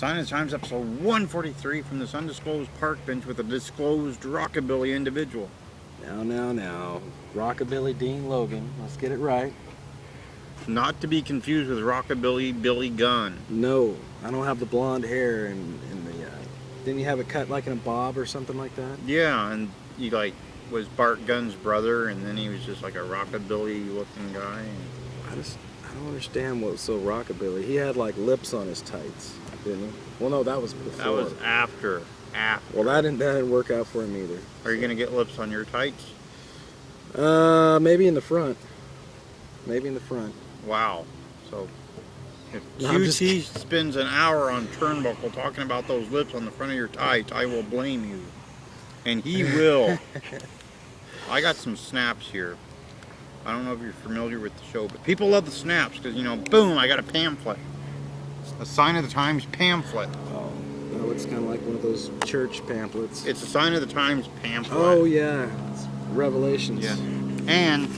Sign of the Times, episode 143 from this undisclosed park bench with a disclosed rockabilly individual. Now. Rockabilly Dean Logan. Let's get it right. Not to be confused with Rockabilly Billy Gunn. No, I don't have the blonde hair and the... didn't you have it cut like in a bob or something like that? Yeah, and he was Bart Gunn's brother, and then he was just like a rockabilly looking guy. I don't understand what was so rockabilly. He had like lips on his tights, didn't he? Well, no, that was before. That was after. Well, that didn't work out for him either. Are you gonna get lips on your tights? Maybe in the front. Maybe in the front. Wow. So if QT spends an hour on Turnbuckle talking about those lips on the front of your tights, I will blame you. And he will. I got some snaps here. I don't know if you're familiar with the show, but people love the snaps because, boom, I got a pamphlet. A Sign of the Times pamphlet. Oh, no, it's kind of like one of those church pamphlets. It's a Sign of the Times pamphlet. Oh, yeah. It's Revelations. Yeah. And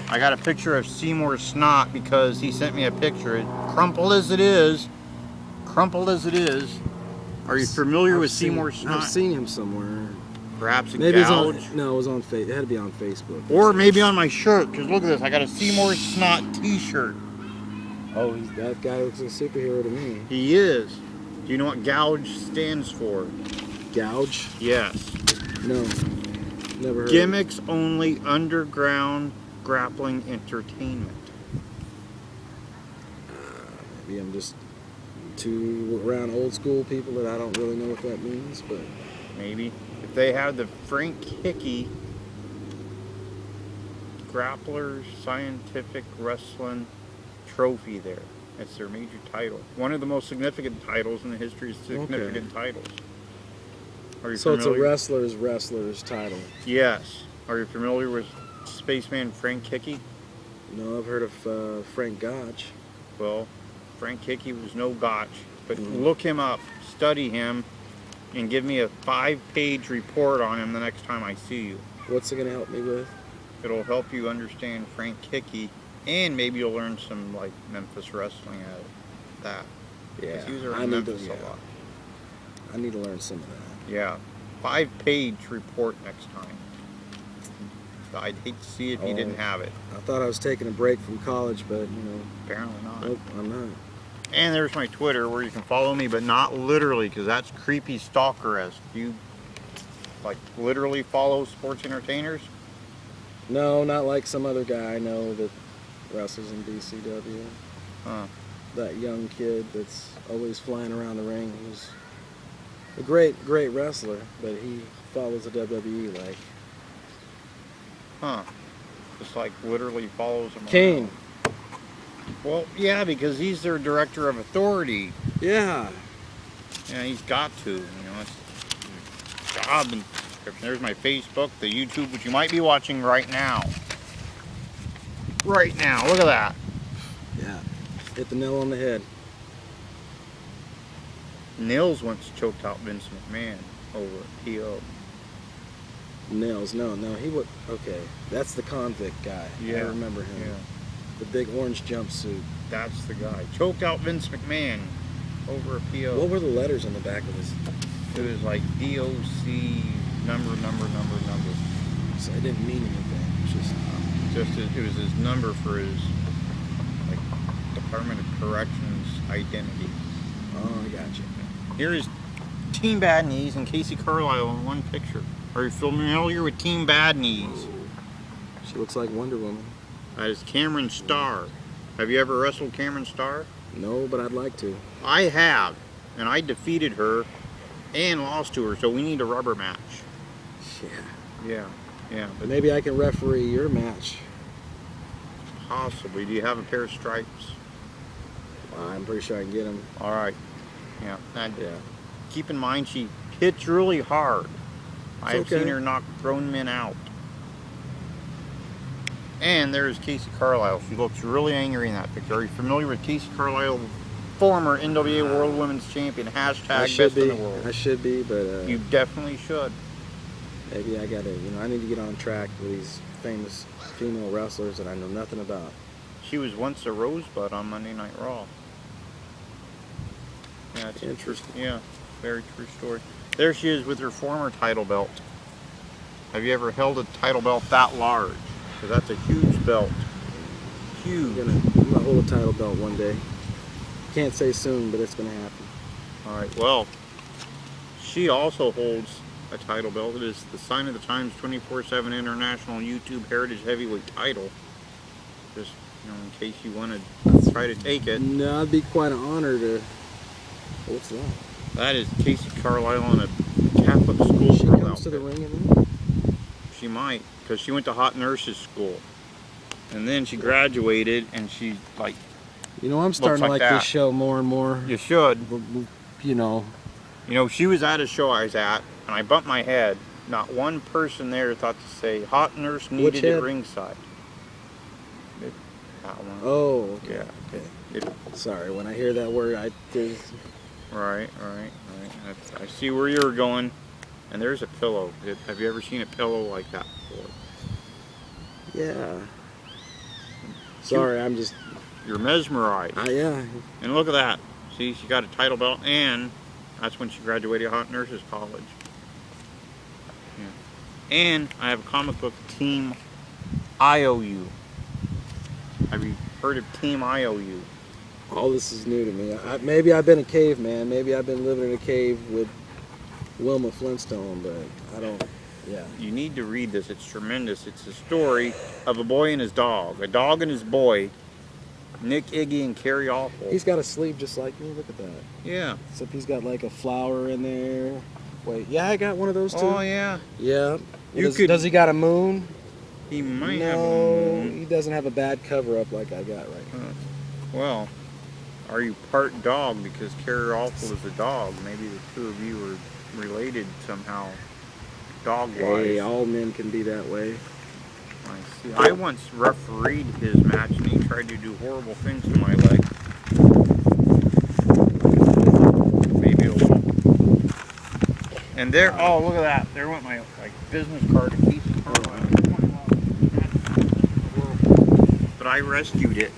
I got a picture of Seymour's snot because he sent me a picture. Crumpled as it is. Are you familiar with Seymour's snot? I've seen him somewhere. Perhaps a maybe gouge? It was on Facebook. It had to be on Facebook. Or maybe on my shirt, because look at this. I got a Seymour's snot t-shirt. Oh, that guy looks like a superhero to me. He is. Do you know what GOUGE stands for? Gouge? Yes. No. Never heard. Gimmicks Only Underground Grappling Entertainment. Maybe I'm just too around old school people that I don't really know what that means, but... Maybe. If they have the Frank Hickey Grapplers Scientific Wrestling Trophy there. That's their major title. One of the most significant titles in the history of significant titles. Are you so familiar? It's a wrestler's title. Yes. Are you familiar with Spaceman Frank Hickey? No, I've heard of Frank Gotch. Well, Frank Hickey was no gotch, but look him up, study him, and give me a 5-page report on him the next time I see you. What's it going to help me with? It'll help you understand Frank Hickey, and maybe you'll learn some Memphis wrestling out of that. Yeah, he was around Memphis a lot. I need to learn some of that. Yeah, 5-page report next time. I'd hate to see it if you didn't have it. I thought I was taking a break from college, but apparently not. Nope, I'm not. And there's my Twitter where you can follow me, but not literally, because that's creepy stalker-esque. Do you literally follow sports entertainers? No, not like some other guy I know that wrestles in BCW. Huh. That young kid that's always flying around the ring. He's a great wrestler, but he follows the WWE . Huh. Just literally follows them Kane. around. Well, yeah, because he's their director of authority. Yeah. Yeah, he's got to. It's his job and description. There's my Facebook, the YouTube, which you might be watching right now. Right now, look at that. Yeah, hit the nail on the head. Nils once choked out Vince McMahon over a PO. Nils, no, he would. Okay, that's the convict guy. Yeah, I remember him. Yeah. The big orange jumpsuit. That's the guy. Choked out Vince McMahon over a PO. What were the letters on the back of his? It was DOC number. So it didn't mean anything. It was his number for his Department of Corrections identity. Oh, I got you. Here is Team Bad Knees and Kacee Carlisle in one picture. Are you familiar with Team Bad Knees? She looks like Wonder Woman. That is Cameron Starr. Have you ever wrestled Cameron Starr? No, but I'd like to. I have, and I defeated her and lost to her, so we need a rubber match. Yeah. But maybe I can referee your match. Possibly. Do you have a pair of stripes? I'm pretty sure I can get them. All right. Yeah. Keep in mind, she hits really hard. I've seen her knock grown men out. And there's Kacee Carlisle. She looks really angry in that picture. Are you familiar with Kacee Carlisle, former NWA World Women's Champion, #best in the world? I should be, but... you definitely should. Maybe I gotta, I need to get on track with these famous female wrestlers that I know nothing about. She was once a rosebud on Monday Night Raw. Yeah, it's Interesting. Yeah, very true story. There she is with her former title belt. Have you ever held a title belt that large? Because that's a huge belt. Huge. I'm gonna hold a title belt one day. Can't say soon, but it's gonna happen. All right. Well, she also holds a title belt. It is the Sign of the Times 24/7 International YouTube Heritage Heavyweight title. Just in case you want to try to take it. No, it'd be quite an honor to. What's that? That is Kacee Carlisle in a Catholic school. She comes to the ring and She might, because she went to hot nurses school, and then she graduated, and she like. I'm starting to like this show more and more. You should. You know. She was at a show I was at, and I bumped my head. Not one person there thought to say hot nurse needed at ringside. That one. Oh, okay. Yeah. Okay. Sorry, when I hear that word, Right. I see where you're going. And there's a pillow. Have you ever seen a pillow like that before? Yeah. Sorry, I'm just... You're mesmerized. Yeah. And look at that. See, she got a title belt, and that's when she graduated Hot Nurses College. Yeah. And I have a comic book, Team IOU. Have you heard of Team IOU? All this is new to me. Maybe I've been a caveman. Maybe I've been living in a cave with Wilma Flintstone, but I don't... Yeah. You need to read this. It's tremendous. It's a story of a boy and his dog. A dog and his boy. Nick, Iggy, and Carrie Awful. He's got a sleeve just like me. Look at that. Yeah. Except he's got like a flower in there. Wait, yeah, I got one of those too. Oh, yeah. Yeah. Does he got a moon? He might have a moon. No, he doesn't have a bad cover-up like I got right now. Well, are you part dog because Carrie Awful is a dog? Maybe the two of you are related somehow, dog-wise. Hey, all men can be that way. I see. I once refereed his match, and he tried to do horrible things to my leg. Maybe a little. And there, oh, look at that. There went my business card to Kisa Carlisle. But I rescued it.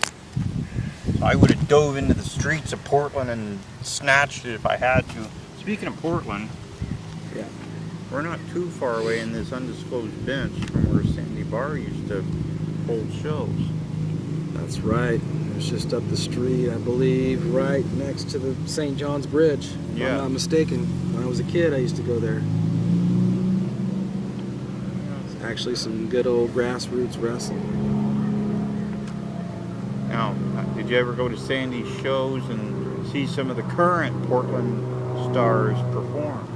So I would have dove into the streets of Portland and snatched it if I had to. Speaking of Portland, yeah, we're not too far away in this undisclosed bench from where Sandy Bar used to hold shows. That's right. It's just up the street, I believe, right next to the St. John's Bridge. If I'm not mistaken. When I was a kid, I used to go there. It's actually some good old grassroots wrestling. Now, did you ever go to Sandy's shows and see some of the current Portland stars perform?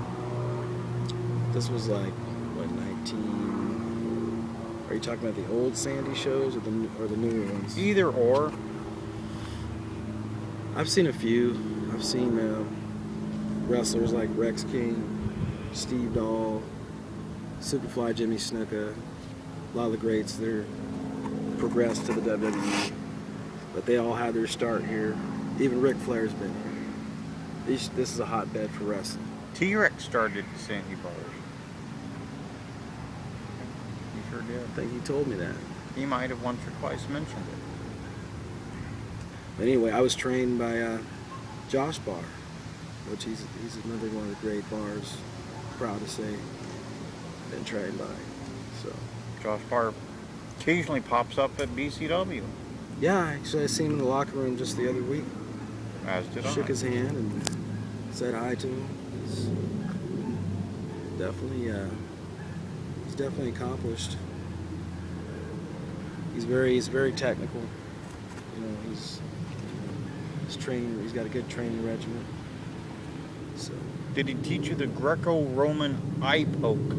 This was like, what, 19... Are you talking about the old Sandy shows or the newer ones? Either or. I've seen a few. I've seen wrestlers like Rex King, Steve Dahl, Superfly Jimmy Snuka. A lot of the greats, they're progressed to the WWE. But they all had their start here. Even Ric Flair's been here. This is a hotbed for wrestling. T-Rex started at Sandy Bars. He sure did. I think he told me that. He might have once or twice mentioned it. Anyway, I was trained by Josh Barr, which he's another one of the great bars. Proud to say, been trained by. So Josh Barr occasionally pops up at BCW. Yeah, actually, I seen him in the locker room just the other week. As did I. Shook his hand and said hi to him. He's definitely accomplished. He's very technical. He's trained. He's got a good training regimen. So. Did he teach you the Greco-Roman eye poke?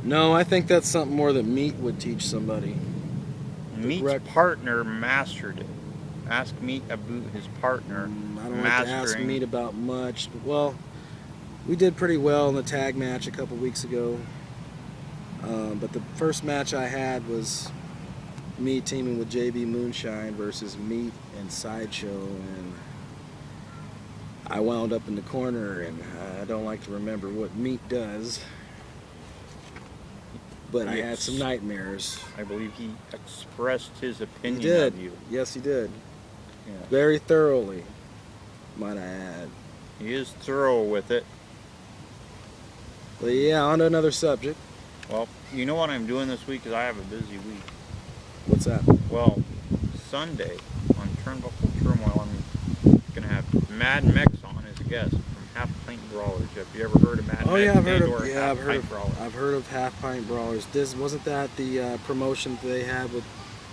No, I think that's something more that Meat would teach somebody. Meat's partner mastered it. Ask Meat about his partner. I don't like to ask Meat about much. Well, we did pretty well in the tag match a couple weeks ago. But the first match I had was me teaming with JB Moonshine versus Meat and Sideshow, and I wound up in the corner, and I don't like to remember what Meat does. But I had some nightmares. I believe he expressed his opinion of you. Yes, he did. Yeah. Very thoroughly. might I add. He is thorough with it. But yeah, on to another subject. Well, you know what I'm doing this week? Because I have a busy week. What's that? Well, Sunday on Turnbuckle Turmoil, I'm going to have Mad Mex on as a guest from Half Pint Brawlers. Have you ever heard of Mad Mex? Oh yeah, I've heard of Brawlers? I've heard of Half Pint Brawlers. Wasn't that the promotion that they had with?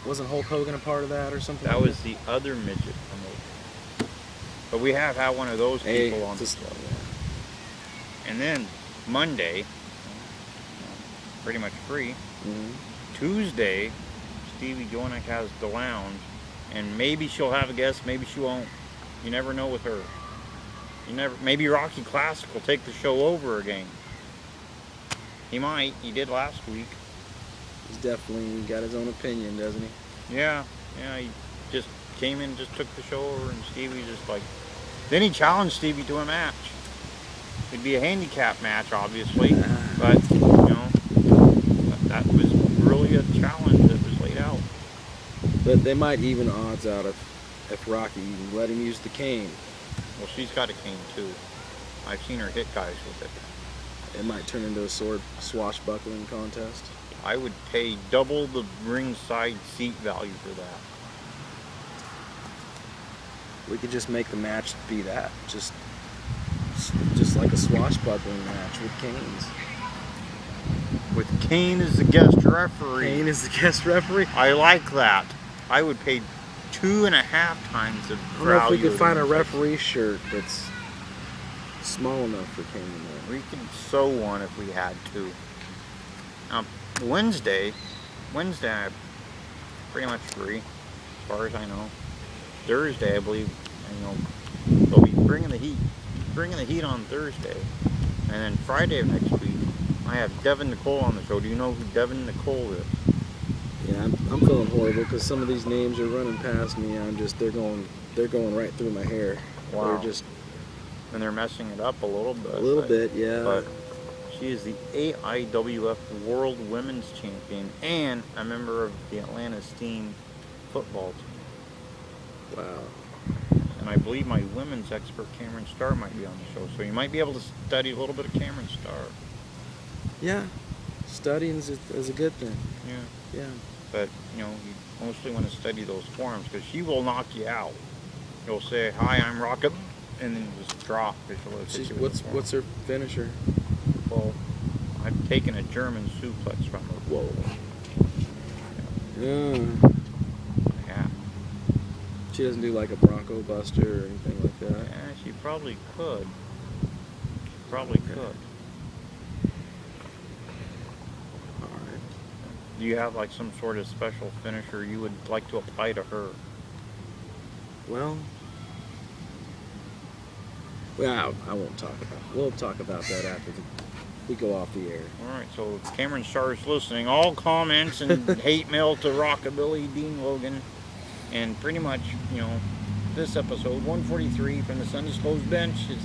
Wasn't Hulk Hogan a part of that or something? That was the other midget promotion. But we have had one of those people on the show. And then Monday, pretty much free. Mm-hmm. Tuesday, Stevie Jonik has the lounge, and maybe she'll have a guest, maybe she won't. You never know with her. Maybe Rocky Classic will take the show over again. He might. He did last week. He's definitely got his own opinion, doesn't he? Yeah. He just came in, just took the show over, and Stevie just like. Then he challenged Stevie to a match. It'd be a handicap match, obviously, but that was really a challenge that was laid out. But they might even odds out if Rocky let him use the cane. Well, she's got a cane too. I've seen her hit guys with it. It might turn into a sword swashbuckling contest. I would pay double the ringside seat value for that. We could just make the match be that, just like a swashbuckling match with canes. With Kane as the guest referee. Kane is the guest referee? I like that. I would pay 2.5 times the value. I don't know if we could find a referee shirt that's small enough for Kane to wear. We could sew one if we had to. Wednesday I'm pretty much free, as far as I know. Thursday, I believe, they'll be bringing the heat on Thursday, and then Friday of next week, I have Devin Nicole on the show. Do you know who Devin Nicole is? Yeah, I'm feeling horrible because some of these names are running past me. They're going right through my hair. Wow. And they're messing it up a little bit. A little bit, yeah. But she is the AIWF World Women's Champion and a member of the Atlanta Steam football team. Wow. And I believe my women's expert Cameron Starr might be on the show, so you might be able to study a little bit of Cameron Starr. Yeah, studying is a good thing. Yeah. Yeah. But you mostly want to study those forums because she will knock you out. You'll say, "Hi, I'm Rockabilly," and then you just drop. What's her finisher? Well, I've taken a German suplex from her. Whoa. Yeah. Yeah. She doesn't do like a Bronco Buster or anything like that. Yeah, she probably could. Could. All right. Do you have like some sort of special finisher you would like to apply to her? Well, I won't talk about it. We'll talk about that after we go off the air. All right, so Cameron Starr is listening. All comments and hate mail to Rockabilly Dean Logan. And pretty much, this episode, 143 from the undisclosed bench, is